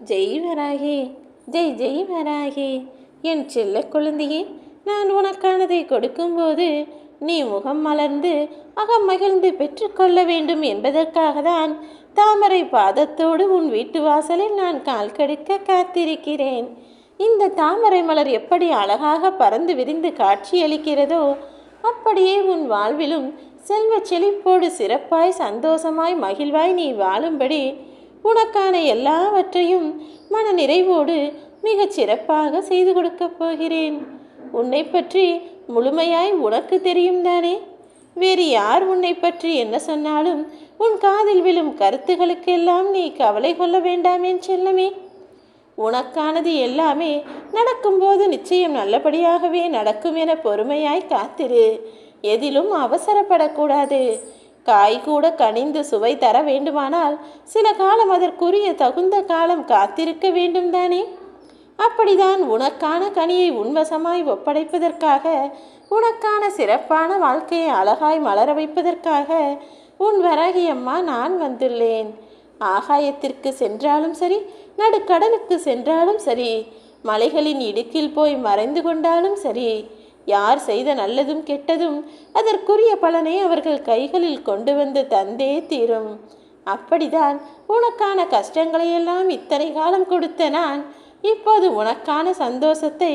ஜெய் வராகி, ஜெய் ஜெய் வராகி. என் செல்ல குழந்தையே, நான் உனக்கானதை கொடுக்கும்போது நீ முகம் மலர்ந்து அகம் மகிழ்ந்து பெற்றுக்கொள்ள வேண்டும் என்பதற்காக தான் தாமரை பாதத்தோடு உன் வீட்டு வாசலில் நான் கால் கடுக்க காத்திருக்கிறேன். இந்த தாமரை மலர் எப்படி அழகாக பறந்து விரிந்து காட்சியளிக்கிறதோ அப்படியே உன் வாழ்விலும் செல்வ செழிப்போடு சிறப்பாய் சந்தோஷமாய் மகிழ்வாய் நீ வாழும்படி உனக்கான எல்லாவற்றையும் மன நிறைவோடு மிகச் சிறப்பாக செய்து கொடுக்கப் போகிறேன். உன்னை பற்றி முழுமையாய் உனக்கு தெரியும் தானே? வேறு யார் உன்னை பற்றி என்ன சொன்னாலும் உன் காதில் விழும் கருத்துகளுக்கெல்லாம் நீ கவலை கொள்ள வேண்டாம் என் செல்லமே. உனக்கானது எல்லாமே நடக்கும்போது நிச்சயம் நல்லபடியாகவே நடக்கும் என பொறுமையாய் காத்திரு. எதிலும் அவசரப்படக்கூடாது. காய் கூட கனிந்து சுவை தர வேண்டுமானால் சில காலம் அதற்குரிய தகுந்த காலம் காத்திருக்க வேண்டும் தானே? அப்படிதான் உனக்கான கனியை உன்வசமாய் ஒப்படைப்பதற்காக, உனக்கான சிறப்பான வாழ்க்கையை அழகாய் மலர வைப்பதற்காக உன் வராகி அம்மா நான் வந்துள்ளேன். ஆகாயத்திற்கு சென்றாலும் சரி, நடுக்கடலுக்கு சென்றாலும் சரி, மலைகளின் இடுக்கில் போய் மறைந்து கொண்டாலும் சரி, யார் செய்த நல்லதும் கெட்டதும் அதற்குரிய பலனை அவர்கள் கைகளில் கொண்டு வந்து தந்தே தீரும். அப்படிதான் உனக்கான கஷ்டங்களையெல்லாம் இத்தனை காலம் கொடுத்த நான் இப்போது உனக்கான சந்தோஷத்தை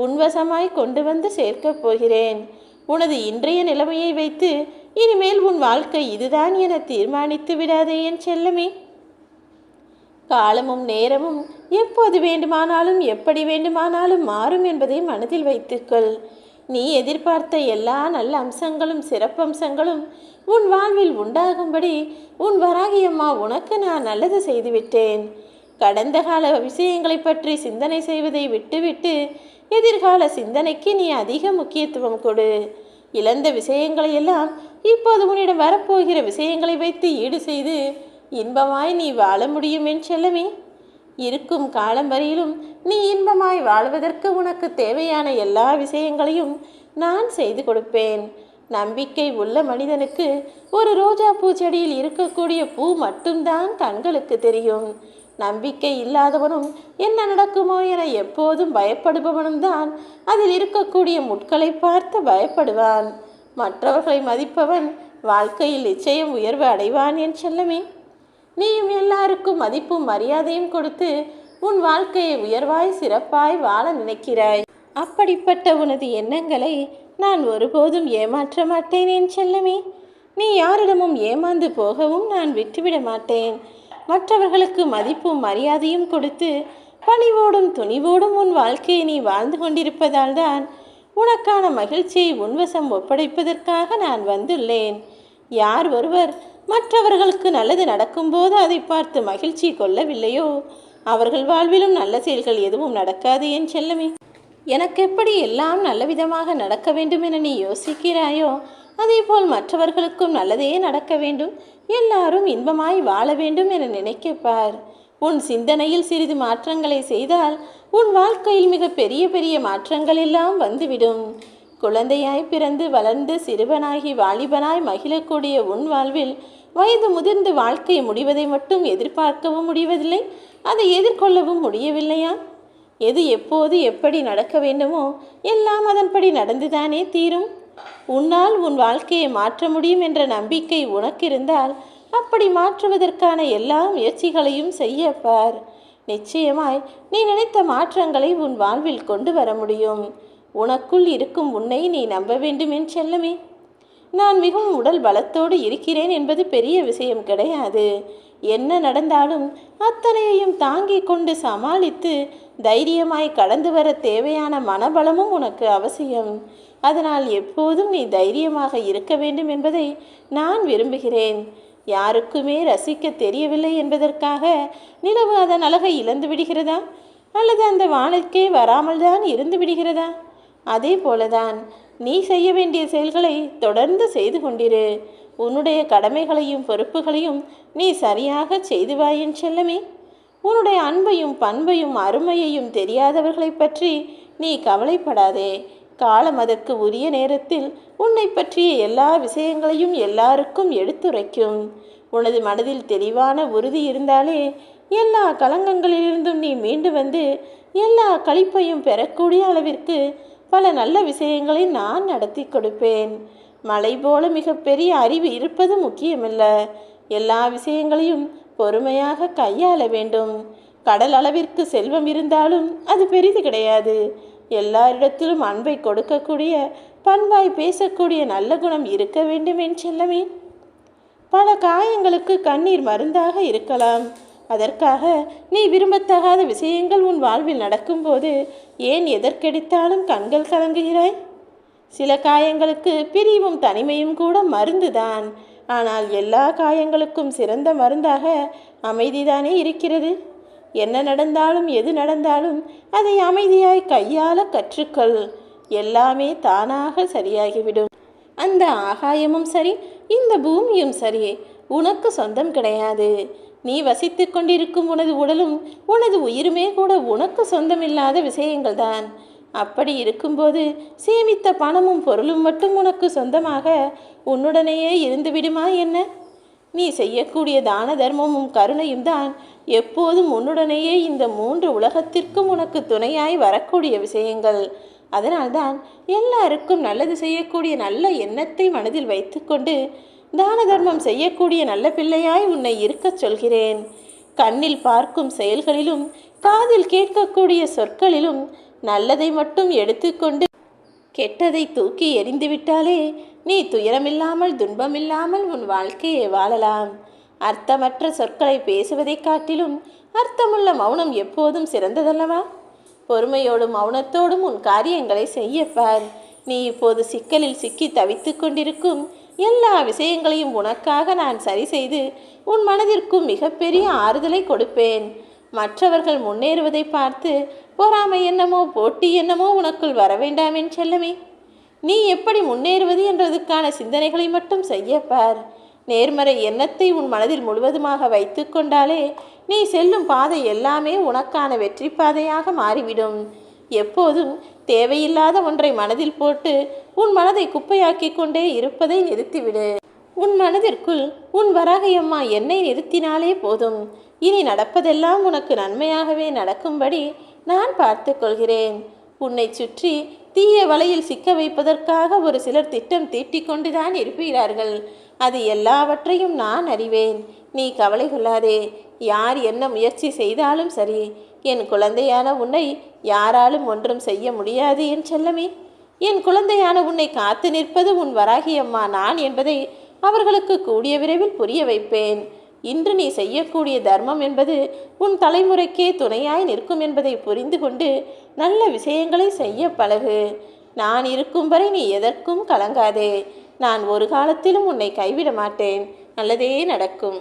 உன்வசமாய் கொண்டு வந்து சேர்க்கப் போகிறேன். உனது இன்றைய நிலைமையை வைத்து இனிமேல் உன் வாழ்க்கை இதுதான் என தீர்மானித்து விடாதே என் செல்லமே. காலமும் நேரமும் எப்போது வேண்டுமானாலும் எப்படி வேண்டுமானாலும் மாறும் என்பதை மனதில் வைத்துக்கொள். நீ எதிர்பார்த்த எல்லா நல்ல அம்சங்களும் சிறப்பம்சங்களும் உன் வாழ்வில் உண்டாகும்படி உன் வராகி அம்மா உனக்கு நான் நல்லது செய்துவிட்டேன். கடந்த கால விஷயங்களை பற்றி சிந்தனை செய்வதை விட்டுவிட்டு எதிர்கால சிந்தனைக்கு நீ அதிக முக்கியத்துவம் கொடு. இழந்த விஷயங்களையெல்லாம் இப்போது உன்னிடம் வரப்போகிற விஷயங்களை வைத்து ஈடு செய்து இன்பமாய் நீ வாழ முடியும் என் செல்லமே. இருக்கும் காலம் வரையிலும் நீ இன்பமாய் வாழ்வதற்கு உனக்கு தேவையான எல்லா விஷயங்களையும் நான் செய்து கொடுப்பேன். நம்பிக்கை உள்ள மனிதனுக்கு ஒரு ரோஜா பூச்செடியில் இருக்கக்கூடிய பூ மட்டும்தான் கண்களுக்கு தெரியும். நம்பிக்கை இல்லாதவனும் என்ன நடக்குமோ என எப்போதும் பயப்படுபவனும் தான் அதில் இருக்கக்கூடிய முட்களை பார்த்து பயப்படுவான். மற்றவர்களை மதிப்பவன் வாழ்க்கையில் நிச்சயம் உயர்வு அடைவான் என் செல்லமே. நீயும் எல்லாருக்கும் மதிப்பும் மரியாதையும் கொடுத்து உன் வாழ்க்கையை உயர்வாய் சிறப்பாய் வாழ நினைக்கிறாய். அப்படிப்பட்ட உனது எண்ணங்களை நான் ஒருபோதும் ஏமாற்ற மாட்டேன் என் செல்லமே. நீ யாரிடமும் ஏமாந்து போகவும் நான் விட்டுவிட மாட்டேன். மற்றவர்களுக்கு மதிப்பும் மரியாதையும் கொடுத்து பணிவோடும் துணிவோடும் உன் வாழ்க்கையை நீ வாழ்ந்து கொண்டிருப்பதால் தான் உனக்கான மகிழ்ச்சியை உன்வசம் ஒப்படைப்பதற்காக நான் வந்துள்ளேன். யார் ஒருவர் மற்றவர்களுக்கு நல்லது நடக்கும்போது அதை பார்த்து மகிழ்ச்சி கொள்ளவில்லையோ அவர்கள் வாழ்விலும் நல்ல செயல்கள் எதுவும் நடக்காது என் செல்லமே. எனக்கு எப்படி எல்லாம் நல்ல விதமாக நடக்க வேண்டும் என நீ யோசிக்கிறாயோ அதேபோல் மற்றவர்களுக்கும் நல்லதே நடக்க வேண்டும், எல்லாரும் இன்பமாய் வாழ வேண்டும் என நினைக்கப்பார். உன் சிந்தனையில் சிறிது மாற்றங்களை செய்தால் உன் வாழ்க்கையில் மிக பெரிய பெரிய மாற்றங்கள் எல்லாம் வந்துவிடும். குழந்தையாய் பிறந்து வளர்ந்து சிறுவனாகி வாலிபனாய் மகிழக்கூடிய உன் வாழ்வில் வயது முதிர்ந்து வாழ்க்கை முடிவதை மட்டும் எதிர்பார்க்கவும் முடிவதில்லை, அதை எதிர்கொள்ளவும் முடியவில்லையா? எது எப்போது எப்படி நடக்க வேண்டுமோ எல்லாம் அதன்படி நடந்துதானே தீரும். உன்னால் உன் வாழ்க்கையை மாற்ற முடியும் என்ற நம்பிக்கை உனக்கு இருந்தால் அப்படி மாற்றுவதற்கான எல்லா முயற்சிகளையும் செய்யப்பார். நிச்சயமாய் நீ நினைத்த மாற்றங்களை உன் வாழ்வில் கொண்டு வர முடியும். உனக்குள் இருக்கும் உன்னை நீ நம்ப வேண்டும் என் செல்லமே. நான் மிகவும் உடல் பலத்தோடு இருக்கிறேன் என்பது பெரிய விஷயம் கிடையாது. என்ன நடந்தாலும் அத்தனையையும் தாங்கிக் கொண்டு சமாளித்து தைரியமாய் கடந்து வர தேவையான மனபலமும் உனக்கு அவசியம். அதனால் எப்போதும் நீ தைரியமாக இருக்க வேண்டும் என்பதை நான் விரும்புகிறேன். யாருக்குமே ரசிக்க தெரியவில்லை என்பதற்காக நிலவு அதன் அழகை இழந்து விடுகிறதா? அல்லது அந்த வானுக்கே வராமல் தான் இருந்து விடுகிறதா? அதே போலதான் நீ செய்ய வேண்டிய செயல்களை தொடர்ந்து செய்து கொண்டிரு. உன்னுடைய கடமைகளையும் பொறுப்புகளையும் நீ சரியாக செய்து வா என் செல்லமே. உன்னுடைய அன்பையும் பண்பையும் அருமையையும் தெரியாதவர்களை பற்றி நீ கவலைப்படாதே. காலம் அதற்கு உரிய நேரத்தில் உன்னை பற்றிய எல்லா விஷயங்களையும் எல்லாருக்கும் எடுத்துரைக்கும். உனது மனதில் தெளிவான உறுதி இருந்தாலே எல்லா கலங்கங்களிலிருந்தும் நீ மீண்டு வந்து எல்லா களிப்பையும் பெறக்கூடிய அளவிற்கு பல நல்ல விஷயங்களை நான் நடத்தி கொடுப்பேன். மலை போல மிகப்பெரிய அறிவு இருப்பது முக்கியமல்ல, எல்லா விஷயங்களையும் பொறுமையாக கையாள வேண்டும். கடல் அளவிற்கு செல்வம் இருந்தாலும் அது பெரிது கிடையாது. எல்லாரிடத்திலும் அன்பை கொடுக்கக்கூடிய, பண்பாய் பேசக்கூடிய நல்ல குணம் இருக்க வேண்டும் என் செல்லமே. பல காயங்களுக்கு கண்ணீர் மருந்தாக இருக்கலாம். அதற்காக நீ விரும்பத்தகாத விஷயங்கள் உன் வாழ்வில் நடக்கும்போது ஏன் எதற்கெடுத்தாலும் கண்கள் கலங்குகிறாய்? சில காயங்களுக்கு பிரிவும் தனிமையும் கூட மருந்துதான். ஆனால் எல்லா காயங்களுக்கும் சிறந்த மருந்தாக அமைதிதானே இருக்கிறது. என்ன நடந்தாலும் எது நடந்தாலும் அதை அமைதியாய் கையாள கற்றுக்கொள். எல்லாமே தானாக சரியாகிவிடும். அந்த ஆகாயமும் சரி, இந்த பூமியும் சரி உனக்கு சொந்தம் கிடையாது. நீ வசித்து கொண்டிருக்கும் உனது உடலும் உனது உயிருமே கூட உனக்கு சொந்தமில்லாத விஷயங்கள் தான். அப்படி இருக்கும்போது சேமித்த பணமும் பொருளும் மட்டும் உனக்கு சொந்தமாக உன்னுடனேயே இருந்து விடுமா என்ன? நீ செய்யக்கூடிய தான தர்மமும் கருணையும் தான் எப்போதும் உன்னுடனேயே இந்த 3 உலகத்திற்கும் உனக்கு துணையாய் வரக்கூடிய விஷயங்கள். அதனால்தான் எல்லாருக்கும் நல்லது செய்யக்கூடிய நல்ல எண்ணத்தை மனதில் வைத்துக்கொண்டு தான தர்மம் செய்யக்கூடிய நல்ல பிள்ளையாய் உன்னை இருக்கச் சொல்கிறேன். கண்ணில் பார்க்கும் செயல்களிலும் காதில் கேட்கக்கூடிய சொற்களிலும் நல்லதை மட்டும் எடுத்துக்கொண்டு கெட்டதை தூக்கி எறிந்துவிட்டாலே நீ துயரமில்லாமல் துன்பமில்லாமல் உன் வாழ்க்கையை வாழலாம். அர்த்தமற்ற சொற்களை பேசுவதைக் காட்டிலும் அர்த்தமுள்ள மௌனம் எப்போதும் சிறந்ததல்லவா? பொறுமையோடும் மௌனத்தோடும் உன் காரியங்களை செய்யப்பார். நீ இப்போது சிக்கலில் சிக்கி தவித்து கொண்டிருக்கும் எல்லா விஷயங்களையும் உனக்காக நான் சரி செய்து உன் மனதிற்கும் மிகப்பெரிய ஆறுதலை கொடுப்பேன். மற்றவர்கள் முன்னேறுவதை பார்த்து பொறாமை எண்ணமோ போட்டி எண்ணமோ உனக்குள் வர வேண்டாம் என் செல்லமே. நீ எப்படி முன்னேறுவது என்றதுக்கான சிந்தனைகளை மட்டும் செய்யப்பார். நேர்மறை எண்ணத்தை உன் மனதில் முழுவதுமாக வைத்து கொண்டாலே நீ செல்லும் பாதை எல்லாமே உனக்கான வெற்றி பாதையாக மாறிவிடும். எப்போதும் தேவையில்லாத ஒன்றை மனதில் போட்டு உன் மனதை குப்பையாக்கி கொண்டே இருப்பதை நிறுத்திவிடு. உன் மனதிற்குள் உன் வராகியம்மா என்னை நிறுத்தினாலே போதும். இனி நடப்பதெல்லாம் உனக்கு நன்மையாகவே நடக்கும்படி நான் பார்த்து கொள்கிறேன். உன்னை சுற்றி தீய வலையில் சிக்க வைப்பதற்காக ஒரு சிலர் திட்டம் தீட்டிக் கொண்டுதான் இருப்பீர்கள். அது எல்லாவற்றையும் நான் அறிவேன். நீ கவலை கொள்ளாதே. யார் என்ன முயற்சி செய்தாலும் சரி, என் குழந்தையான உன்னை யாராலும் ஒன்றும் செய்ய முடியாது என் செல்லமே. என் குழந்தையான உன்னை காத்து நிற்பது உன் வராகியம்மா நான் என்பதை அவர்களுக்கு கூடிய விரைவில் புரிய வைப்பேன். இன்று நீ செய்யக்கூடிய தர்மம் என்பது உன் தலைமுறைக்கே துணையாய் நிற்கும் என்பதை புரிந்து கொண்டு நல்ல விஷயங்களை செய்ய பழகு. நான் இருக்கும் வரை நீ எதற்கும் கலங்காதே. நான் ஒரு காலத்திலும் உன்னை கைவிட மாட்டேன். நல்லதே நடக்கும்.